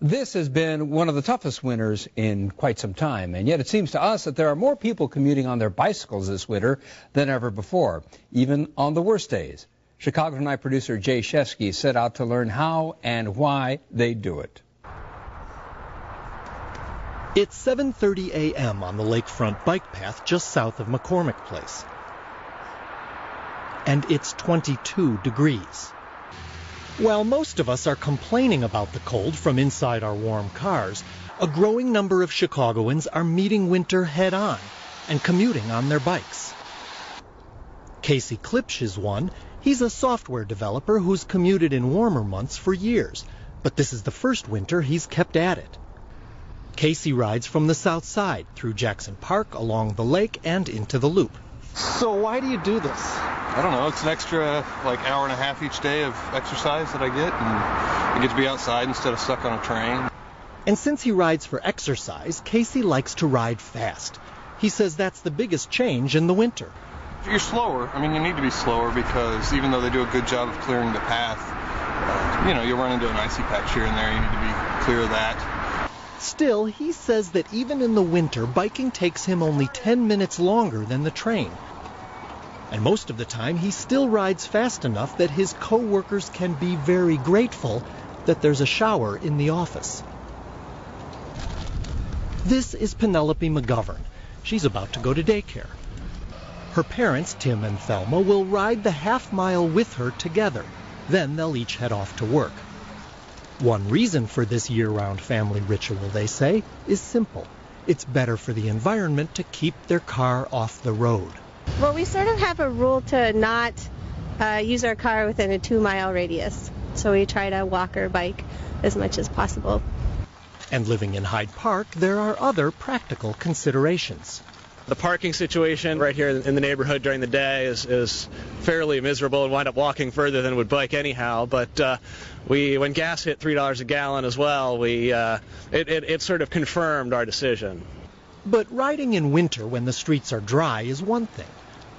This has been one of the toughest winters in quite some time, and yet it seems to us that there are more people commuting on their bicycles this winter than ever before, even on the worst days. Chicago Tonight producer Jay Shefsky set out to learn how and why they do it. It's 7:30 a.m. on the lakefront bike path just south of McCormick Place. And it's 22 degrees. While most of us are complaining about the cold from inside our warm cars, a growing number of Chicagoans are meeting winter head-on and commuting on their bikes. Casey Klipsch is one. He's a software developer who's commuted in warmer months for years, but this is the first winter he's kept at it. Casey rides from the south side, through Jackson Park, along the lake, and into the Loop. So why do you do this? I don't know, it's an extra hour and a half each day of exercise that I get, and I get to be outside instead of stuck on a train. And since he rides for exercise, Casey likes to ride fast. He says that's the biggest change in the winter. You're slower. I mean, you need to be slower because even though they do a good job of clearing the path, you'll run into an icy patch here and there. You need to be clear of that. Still, he says that even in the winter, biking takes him only 10 minutes longer than the train. And most of the time, he still rides fast enough that his co-workers can be very grateful that there's a shower in the office. This is Penelope McGovern. She's about to go to daycare. Her parents, Tim and Thelma, will ride the half-mile with her together. Then they'll each head off to work. One reason for this year-round family ritual, they say, is simple. It's better for the environment to keep their car off the road. Well, we sort of have a rule to not use our car within a 2-mile radius. So we try to walk or bike as much as possible. And living in Hyde Park, there are other practical considerations. The parking situation right here in the neighborhood during the day is fairly miserable and wind up walking further than would bike anyhow. But when gas hit $3 a gallon as well, it sort of confirmed our decision. But riding in winter when the streets are dry is one thing.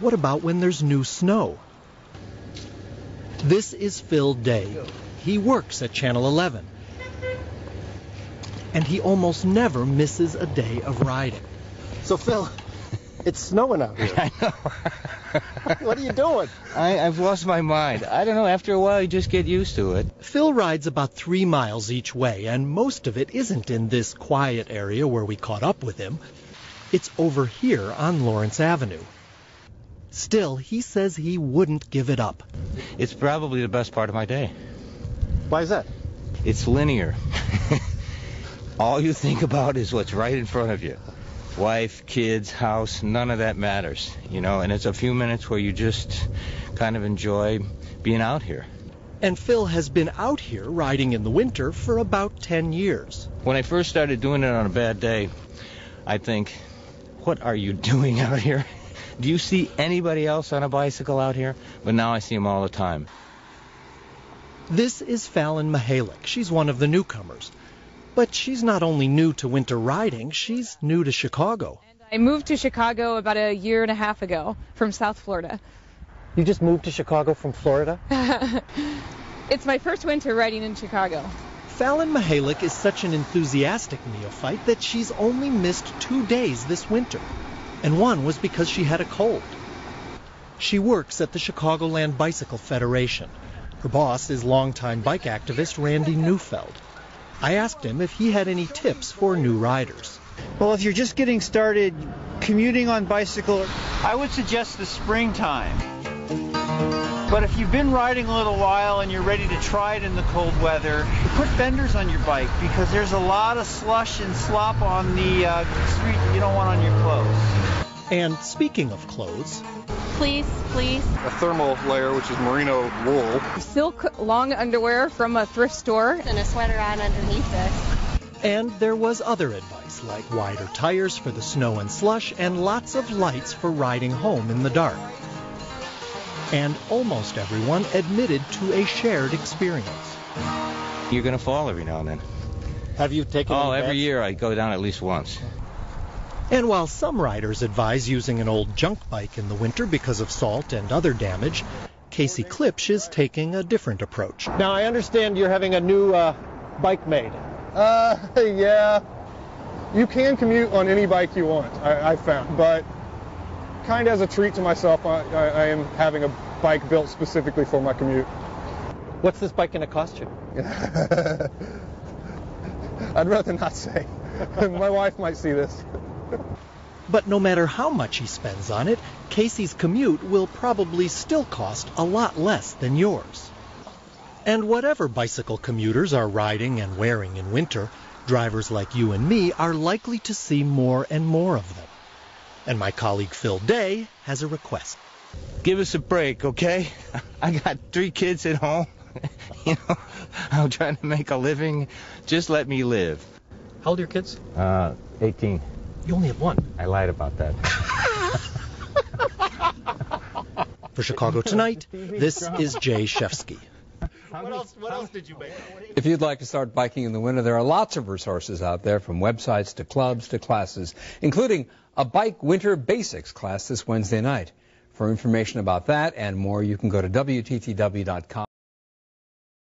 What about when there's new snow? This is Phil Day. He works at Channel 11. And he almost never misses a day of riding. So Phil, it's snowing out here. I know. What are you doing? I've lost my mind. I don't know. After a while, you just get used to it. Phil rides about 3 miles each way, and most of it isn't in this quiet area where we caught up with him. It's over here on Lawrence Avenue. Still, he says he wouldn't give it up. It's probably the best part of my day. Why is that? It's linear. All you think about is what's right in front of you. Wife, kids, house, none of that matters, and it's a few minutes where you just kind of enjoy being out here. And Phil has been out here riding in the winter for about 10 years. When I first started doing it on a bad day, I think, what are you doing out here? Do you see anybody else on a bicycle out here? But now I see them all the time. This is Fallon Mihalik. She's one of the newcomers. But she's not only new to winter riding, she's new to Chicago. I moved to Chicago about a year and a half ago from South Florida. You just moved to Chicago from Florida? It's my first winter riding in Chicago. Fallon Mihalik is such an enthusiastic neophyte that she's only missed 2 days this winter. And one was because she had a cold. She works at the Chicagoland Bicycle Federation. Her boss is longtime bike activist Randy Neufeld. I asked him if he had any tips for new riders. Well, if you're just getting started commuting on bicycle, I would suggest the springtime. But if you've been riding a little while and you're ready to try it in the cold weather, put fenders on your bike because there's a lot of slush and slop on the street that you don't want on your clothes. And speaking of clothes... Please. A thermal layer, which is merino wool. Silk long underwear from a thrift store. And a sweater on underneath this. And there was other advice, like wider tires for the snow and slush and lots of lights for riding home in the dark. And almost everyone admitted to a shared experience. You're going to fall every now and then. Have you taken every year I go down at least once. And while some riders advise using an old junk bike in the winter because of salt and other damage, Casey Klipsch is taking a different approach. Now, I understand you're having a new bike made. Yeah. You can commute on any bike you want, I've found, but kind of as a treat to myself, I am having a bike built specifically for my commute. What's this bike going to cost you? I'd rather not say. My wife might see this. But no matter how much he spends on it, Casey's commute will probably still cost a lot less than yours. And whatever bicycle commuters are riding and wearing in winter, drivers like you and me are likely to see more and more of them. And my colleague Phil Day has a request. Give us a break, okay? I got 3 kids at home. You know, I'm trying to make a living. Just let me live. How old are your kids? 18. You only have 1. I lied about that. For Chicago Tonight, this is Jay Shefsky. What else did you make? If you'd like to start biking in the winter, there are lots of resources out there, from websites to clubs to classes, including a Bike Winter Basics class this Wednesday night. For information about that and more, you can go to WTTW.com.